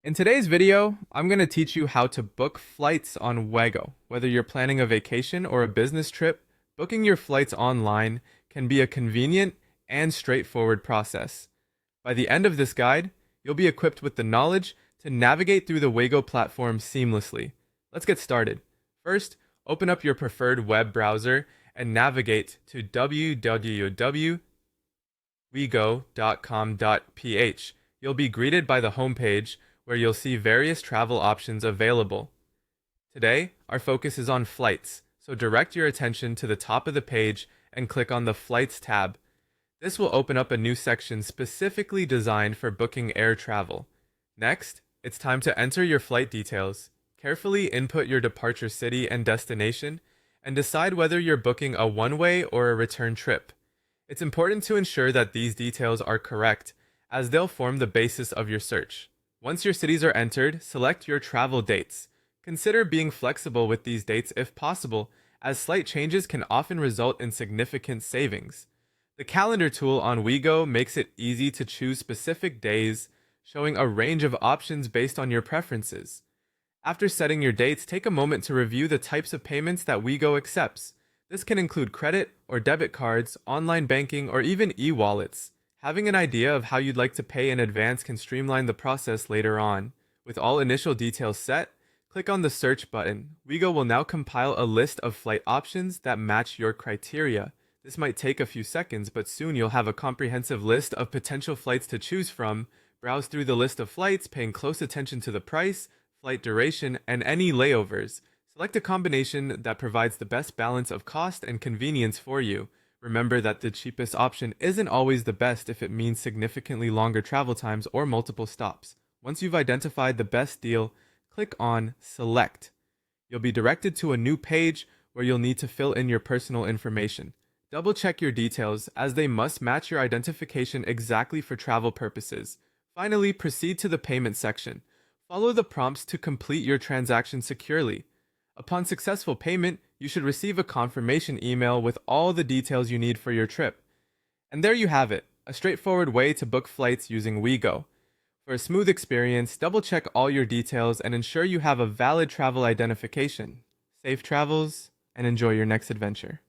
In today's video, I'm going to teach you how to book flights on Wego. Whether you're planning a vacation or a business trip, booking your flights online can be a convenient and straightforward process. By the end of this guide, you'll be equipped with the knowledge to navigate through the Wego platform seamlessly. Let's get started. First, open up your preferred web browser and navigate to www.wego.com.ph. You'll be greeted by the homepage where you'll see various travel options available. Today, our focus is on flights, so direct your attention to the top of the page and click on the Flights tab. This will open up a new section specifically designed for booking air travel. Next, it's time to enter your flight details. Carefully input your departure city and destination, and decide whether you're booking a one-way or a return trip. It's important to ensure that these details are correct, as they'll form the basis of your search. Once your cities are entered, select your travel dates. Consider being flexible with these dates if possible, as slight changes can often result in significant savings. The calendar tool on Wego makes it easy to choose specific days, showing a range of options based on your preferences. After setting your dates, take a moment to review the types of payments that Wego accepts. This can include credit or debit cards, online banking, or even e-wallets. Having an idea of how you'd like to pay in advance can streamline the process later on. With all initial details set, click on the search button. Wego will now compile a list of flight options that match your criteria. This might take a few seconds, but soon you'll have a comprehensive list of potential flights to choose from. Browse through the list of flights, paying close attention to the price, flight duration, and any layovers. Select a combination that provides the best balance of cost and convenience for you. Remember that the cheapest option isn't always the best if it means significantly longer travel times or multiple stops. Once you've identified the best deal, click on Select. You'll be directed to a new page where you'll need to fill in your personal information. Double check your details, as they must match your identification exactly for travel purposes. Finally, proceed to the payment section. Follow the prompts to complete your transaction securely. Upon successful payment, you should receive a confirmation email with all the details you need for your trip. And there you have it, a straightforward way to book flights using Wego. For a smooth experience, double check all your details and ensure you have a valid travel identification. Safe travels, and enjoy your next adventure.